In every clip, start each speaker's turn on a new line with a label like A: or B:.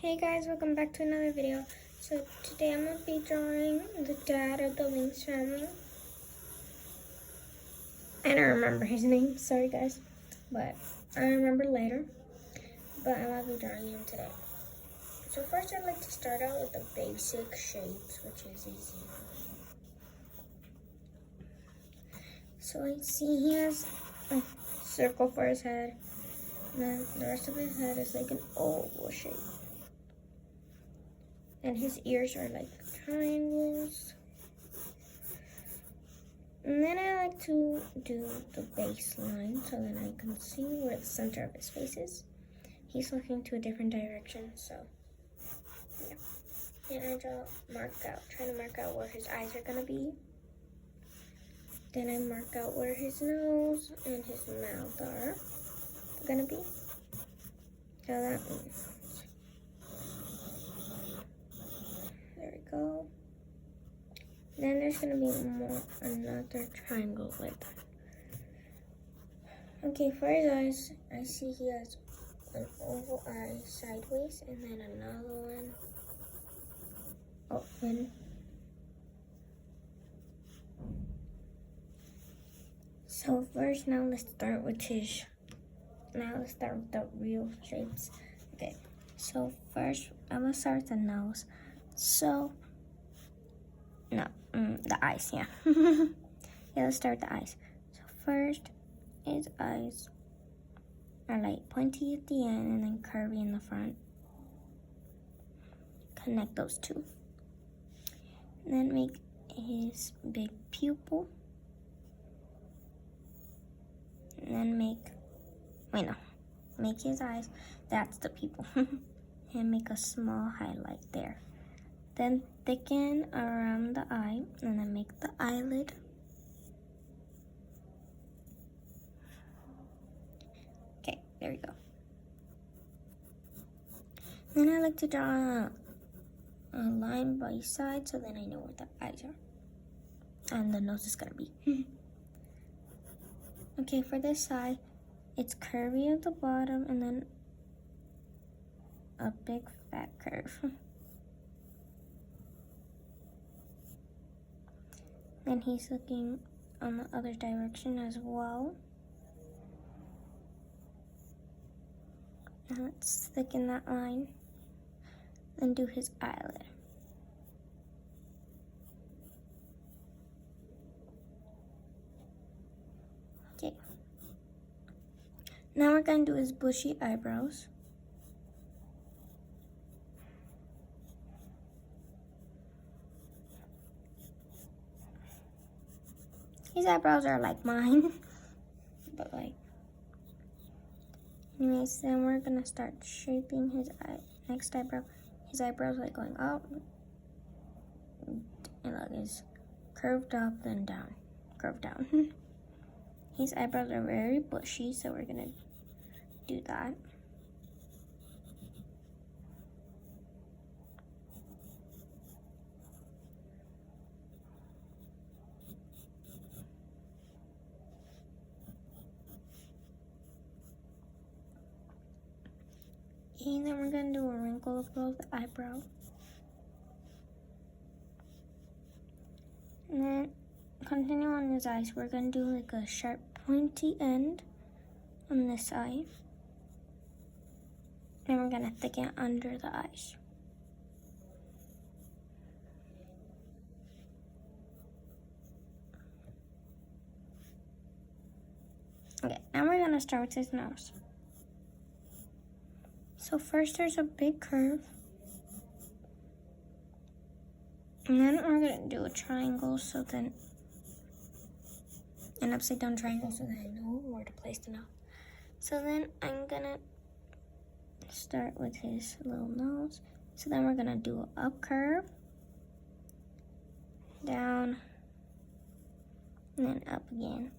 A: Hey guys, welcome back to another video. So today I'm going to be drawing the dad of the Lynx family. I don't remember his name, sorry guys, but I remember later. But I'm going to be drawing him today. So first I'd like to start out with the basic shapes, which is easy. So I see he has a circle for his head, and then the rest of his head is like an oval shape. And his ears are like triangles. And then I like to do the baseline so that I can see where the center of his face is. He's looking to a different direction, so yeah. And I try to mark out where his eyes are gonna be. Then I mark out where his nose and his mouth are gonna be. So that means. There we go. Then there's gonna be another triangle like that. Okay, for his eyes, I see he has an oval eye sideways and then another one open. So first, now let's start with the real shapes. Okay, so first I'm gonna start with the nose. So, the eyes, yeah. Yeah, let's start with the eyes. So first, his eyes are like pointy at the end and then curvy in the front. Connect those two. And then make his big pupil. And then make his eyes, that's the pupil. And make a small highlight there. Then thicken around the eye, and then make the eyelid. Okay, there we go. Then I like to draw a line by side, so then I know where the eyes are. And the nose is gonna be. Okay, for this side, it's curvy at the bottom, and then a big fat curve. Then he's looking on the other direction as well. Now let's thicken that line and do his eyelid. Okay. Now we're going to do his bushy eyebrows. His eyebrows are like mine, but like, anyways, then we're gonna start shaping his next eyebrow. His eyebrows are going up, and look, it's curved up, then down, curved down. His eyebrows are very bushy, so we're gonna do that. And then we're going to do a wrinkle above the eyebrow. And then continue on his eyes. We're going to do like a sharp pointy end on this side. And we're going to thicken it under the eyes. Okay, now we're going to start with his nose. So first there's a big curve. And then we're gonna do a triangle, so then an upside down triangle so that I know where to place the nose. So then I'm gonna start with his little nose. So then we're gonna do an up curve, down, and then up again.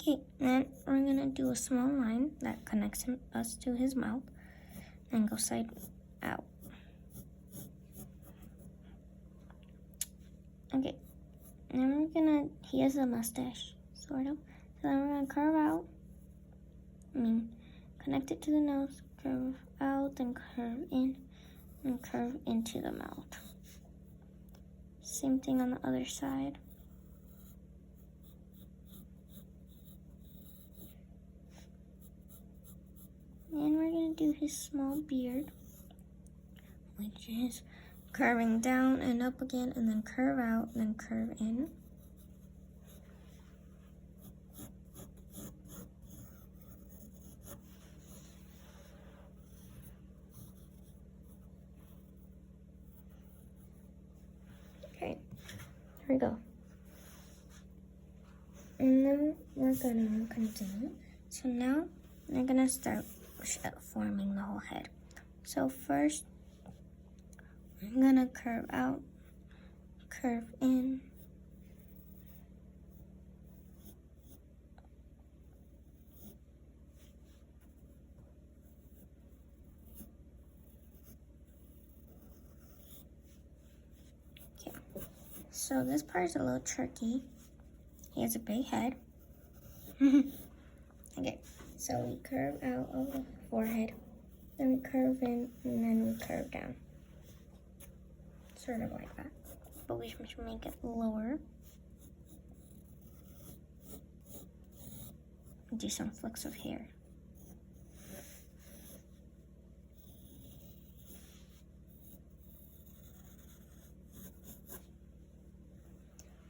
A: Okay, then we're gonna do a small line that connects us to his mouth and go side out. Okay, he has a mustache, sort of. So then we're gonna curve out. Connect it to the nose, curve out, then curve in, and curve into the mouth. Same thing on the other side. And we're gonna do his small beard, which is curving down and up again, and then curve out, and then curve in. Okay, here we go. And then we're gonna continue. So now we're gonna start forming the whole head. So first, I'm gonna curve out, curve in, okay. So this part is a little tricky. He has a big head. Okay, so we curve out of the forehead, then we curve in, and then we curve down. Sort of like that. But we should make it lower. Do some flicks of hair.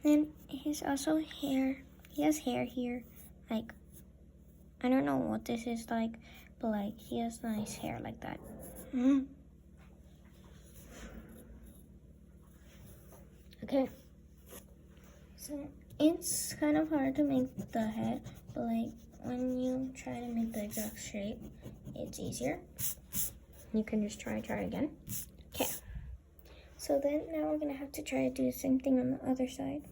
A: Then he's also hair. He has hair here. Like, I don't know what this is like, but like he has nice hair like that. Okay. So it's kind of hard to make the head, but like when you try to make the exact shape, it's easier. You can just try again. Okay. So then now we're gonna have to try to do the same thing on the other side.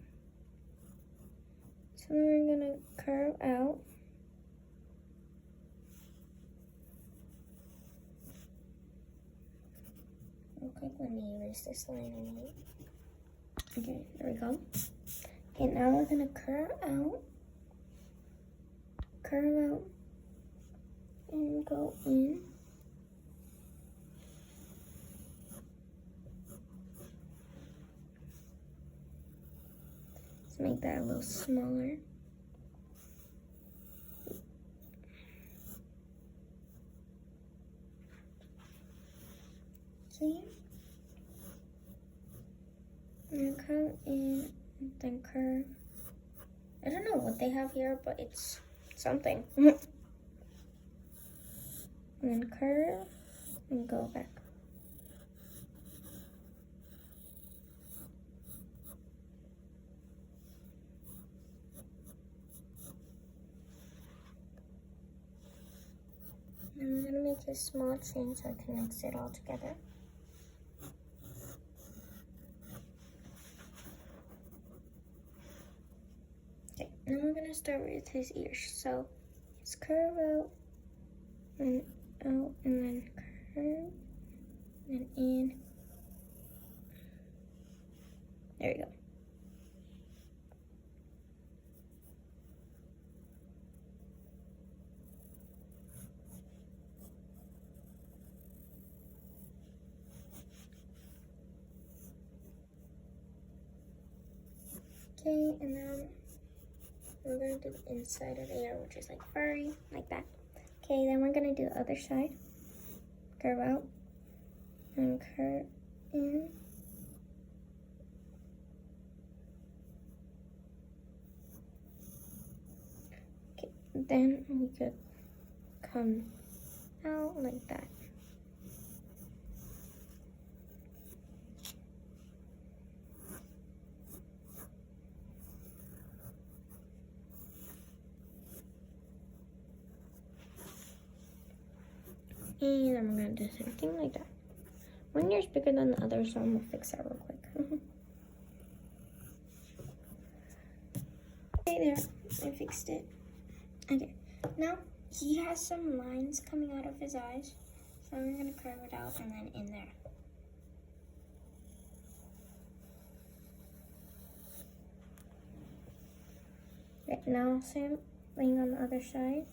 A: So then we're gonna curve out. Real quick, let me erase this line I made. Okay, there we go. Okay, now we're gonna curve out, and go in. Let's make that a little smaller. See? And curve in, then curve. I don't know what they have here, but it's something. And then curve and go back. And we're gonna make a small chain so it connects it all together. Okay, now we're gonna start with his ears. So let's curve out, and out, and then curve, and in. There we go. Okay, and then we're gonna do the inside of the ear, which is like furry, like that. Okay, then we're gonna do the other side. Curve out and curve in. Okay, then we could come out like that. And then we're gonna do the same thing like that. One ear's bigger than the other, so I'm gonna fix that real quick. Okay, there, I fixed it. Okay, now he has some lines coming out of his eyes, so I'm gonna curve it out and then in there. Right now, same thing on the other side.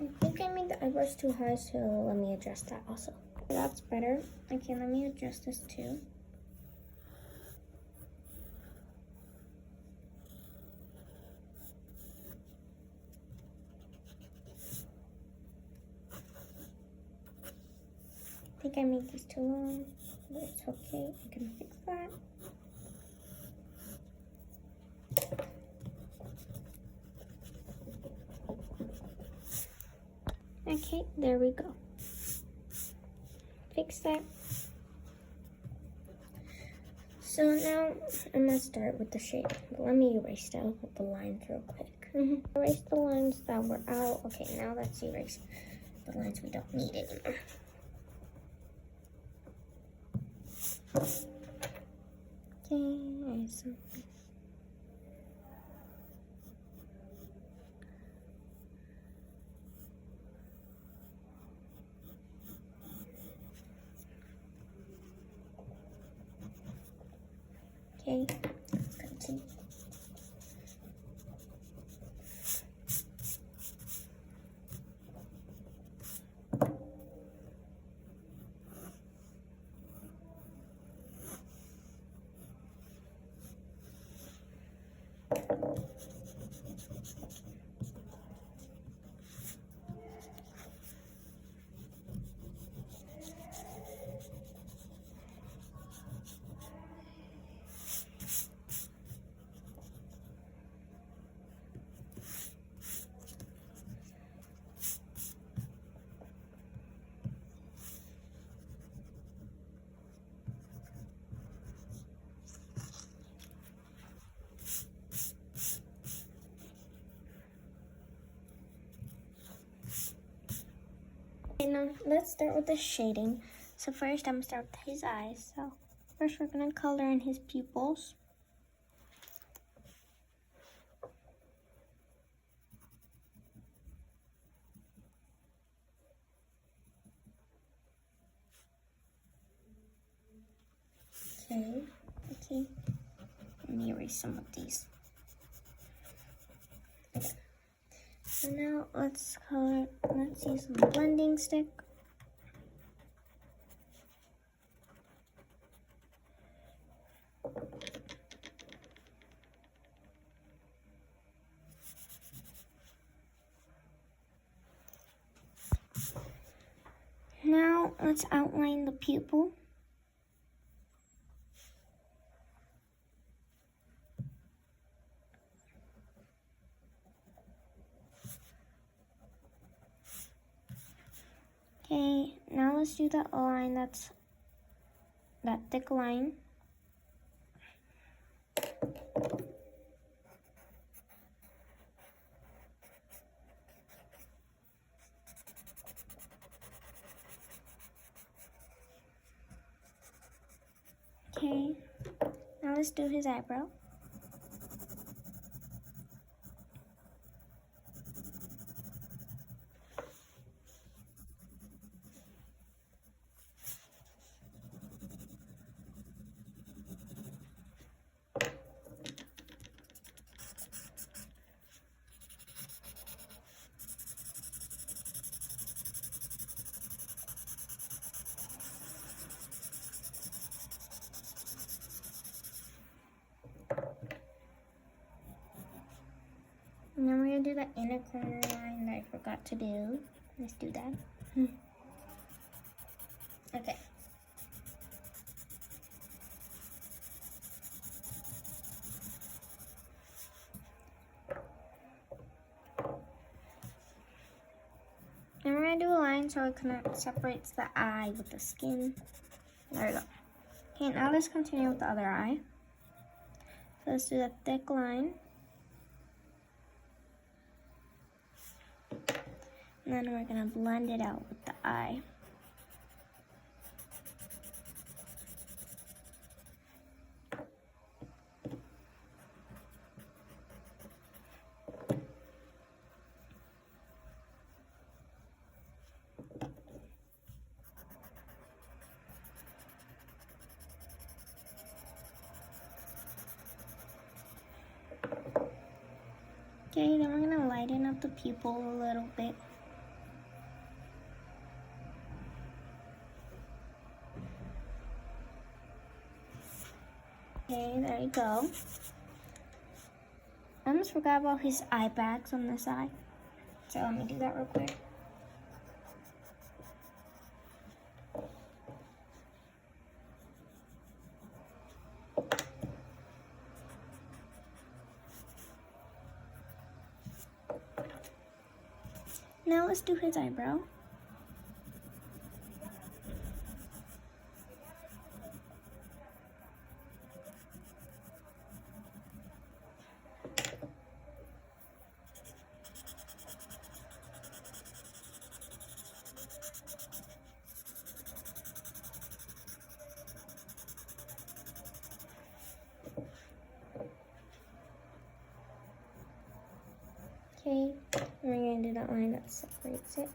A: I think I made the eyebrows too high, so let me adjust that also. That's better. Okay, let me adjust this too. I think I made these too long, but it's okay. I can fix that. Okay, there we go. Fix that. So now I'm gonna start with the shape. But let me erase out the lines real quick. Erase the lines that were out. Okay, now let's erase the lines we don't need anymore. Okay, erase them. Okay, continue. Okay, now let's start with the shading. So first I'm gonna start with his eyes. So first we're gonna color in his pupils. Okay. Let me erase some of these. Okay. So now let's use some blending stick. Now let's outline the pupil. Okay, now let's do that line, that thick line. Okay, now let's do his eyebrow. And then we're gonna do the inner corner line that I forgot to do. Let's do that. Okay. And we're gonna do a line so it kind of separates the eye with the skin. There we go. Okay, now let's continue with the other eye. So let's do the thick line. And then we're gonna blend it out with the eye. Okay, then we're gonna lighten up the pupil a little bit. Okay, there you go. I almost forgot about his eye bags on the side. So let me do that real quick. Now let's do his eyebrow. Okay, we're going to do that line that separates it.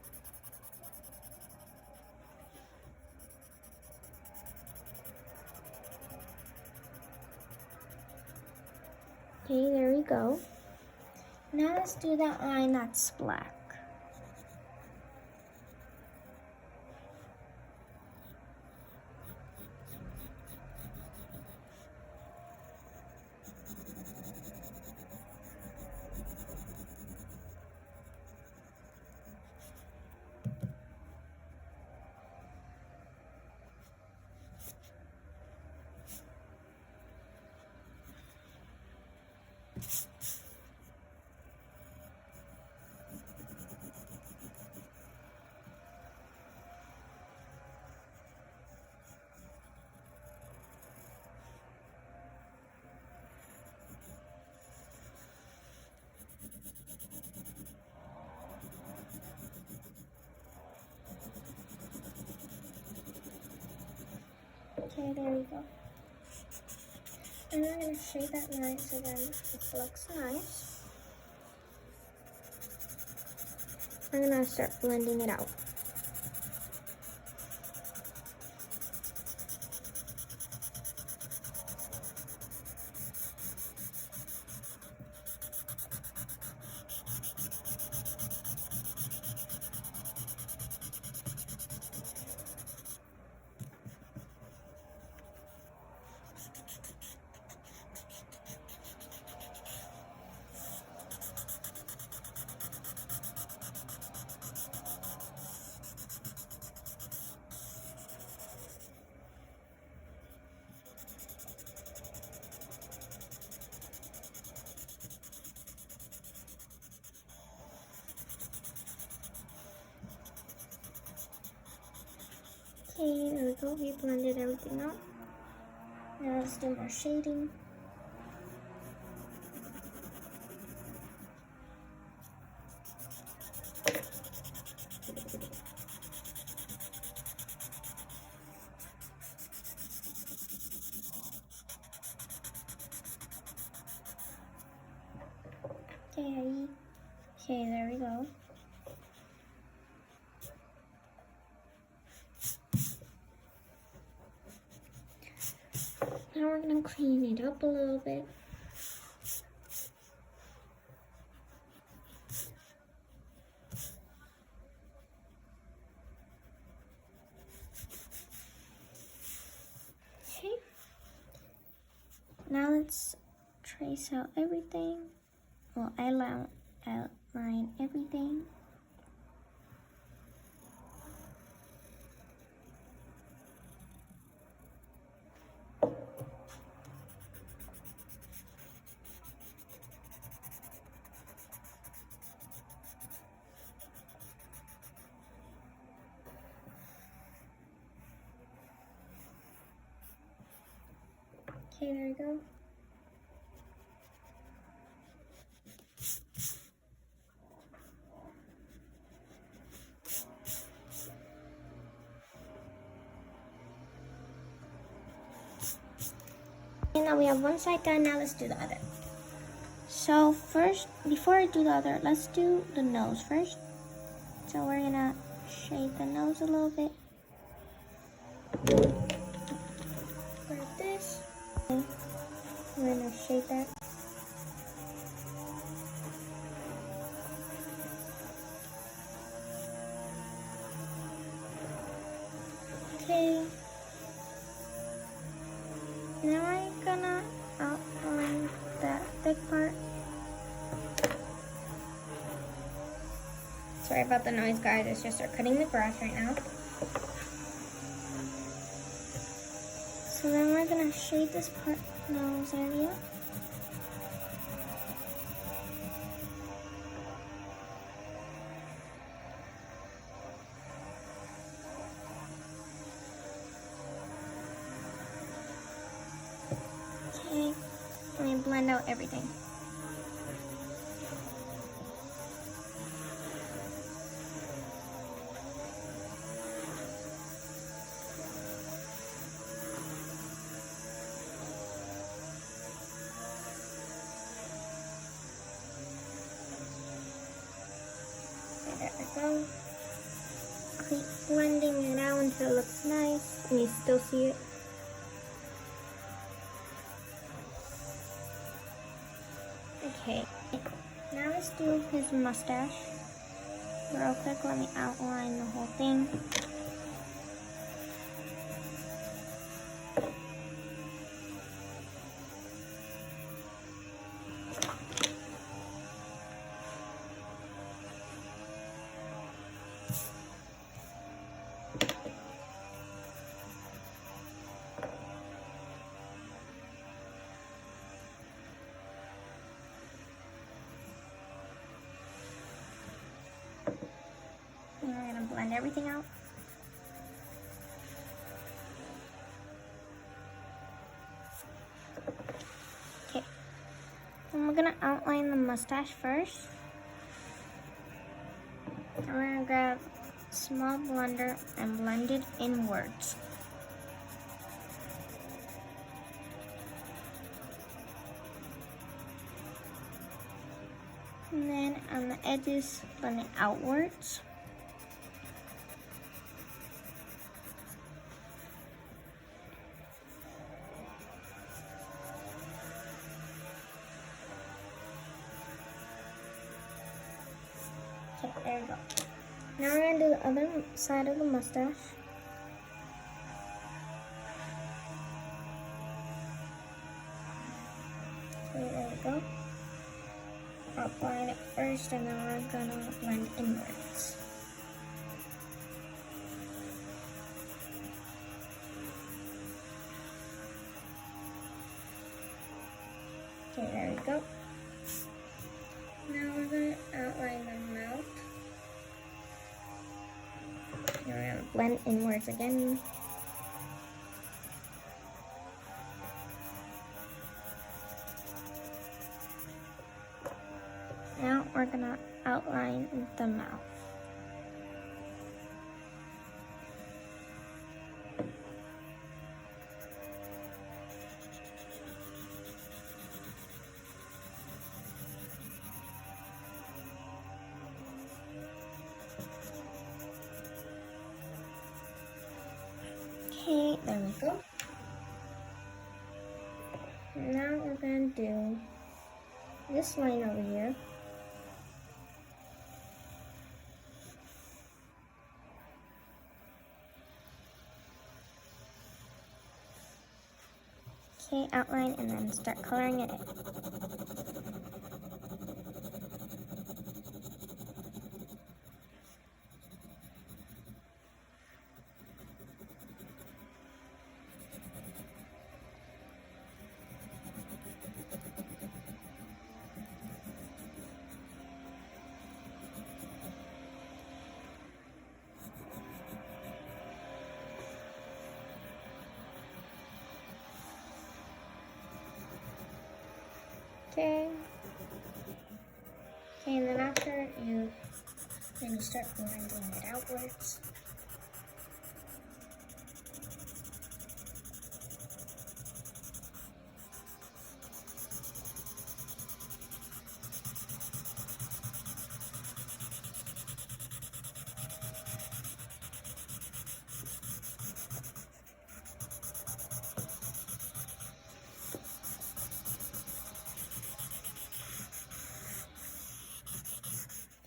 A: Okay, there we go. Now let's do that line that's black. Okay, there we go. And we're going to shade that line so then it looks nice. We're going to start blending it out. Okay, there we go. We blended everything out. Now let's do more shading. Okay, there we go. Now we're gonna clean it up a little bit. Okay. Now let's trace out everything. Well, outline everything. Okay, there we go. now we have one side done. Now let's do the other. So first, before I do the other, let's do the nose first. So we're gonna shade the nose a little bit. Like this. We're gonna shade that. Okay. Now I'm gonna outline that thick part. Sorry about the noise, guys. It's just they're cutting the grass right now. So then we're gonna shade this part, nose area. Okay, let me blend out everything. There we go. Keep blending it out until it looks nice and you still see it. Okay, now let's do his mustache. Real quick, let me outline the whole thing. And we're gonna blend everything out. Okay, and we're gonna outline the mustache first. And we're gonna grab a small blender and blend it inwards. And then on the edges, blend it outwards. Okay, there we go. Now we're gonna do the other side of the mustache. Okay, there we go. Outline it first and then we're gonna blend inwards. Okay, there we go. Now we're going to outline the mouth. And we're going to blend inwards again. Now we're going to outline the mouth. Okay, there we go. Now we're going to do this line over here. Okay, outline and then start coloring it in. Okay. Okay, and then after you start blending it outwards.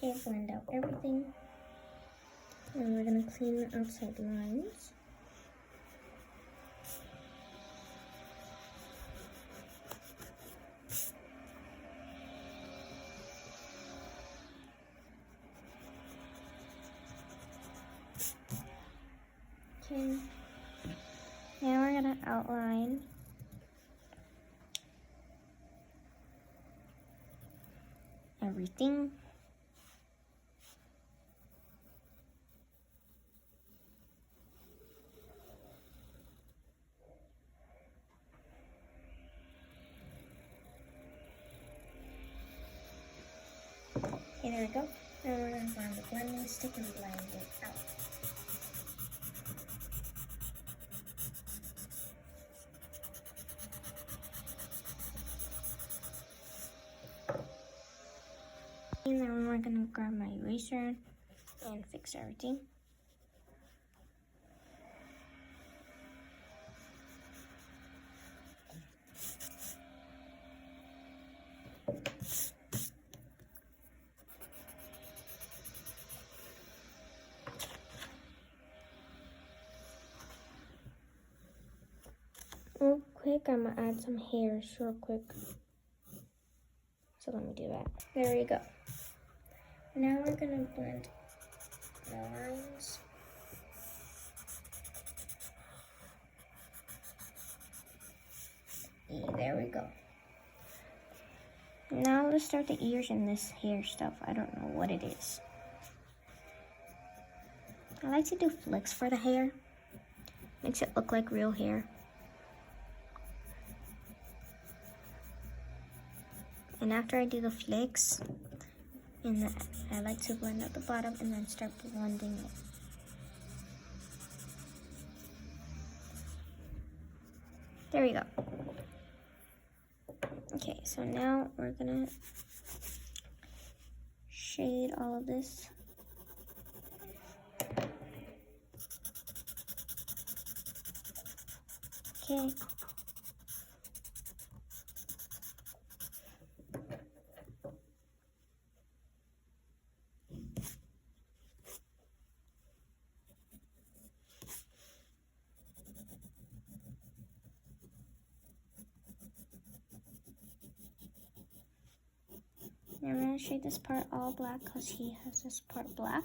A: Okay, blend out everything. And we're gonna clean the outside lines. Okay, now we're gonna outline everything. Okay, there we go. Now we're gonna find the blending stick and blend it out. And then we're gonna grab my eraser and fix everything. Real quick, I'm gonna add some hairs real quick. So let me do that. There we go. Now we're gonna blend the lines. There we go. Now let's start the ears and this hair stuff. I don't know what it is. I like to do flicks for the hair. Makes it look like real hair. And after I do the flicks, I like to blend out the bottom and then start blending it. There we go. Okay, so now we're gonna shade all of this. Okay. I'm going to shade this part all black because he has this part black.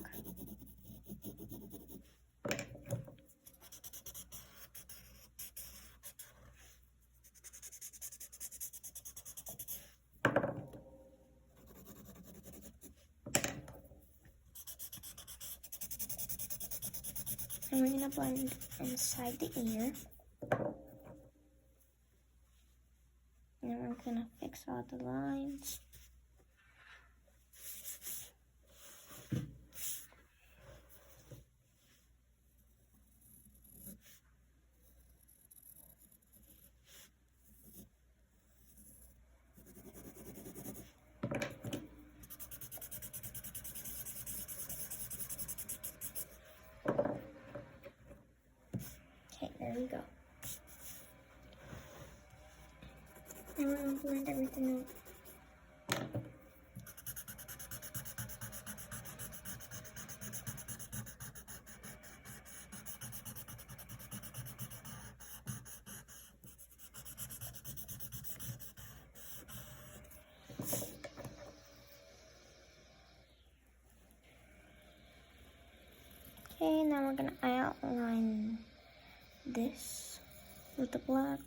A: And we're going to blend inside the ear. And we're going to fix all the lines. Okay, there we go. Now we're going to blend everything out. Okay, now we're going to outline this with the black.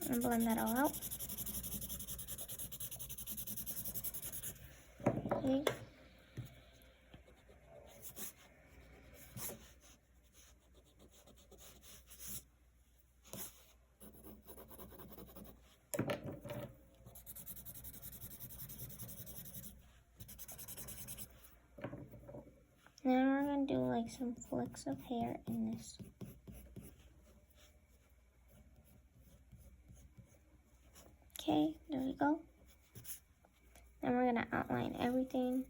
A: And blend that all out. Okay. Now we're going to do like some flicks of hair in this. Okay, there we go. Then we're going to outline everything.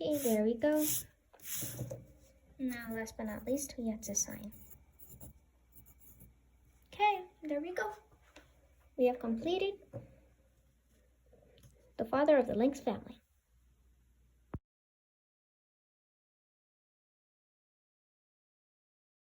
A: Okay, there we go. Now, last but not least, we have to sign. Okay, there we go. We have completed the father of the Lynx family.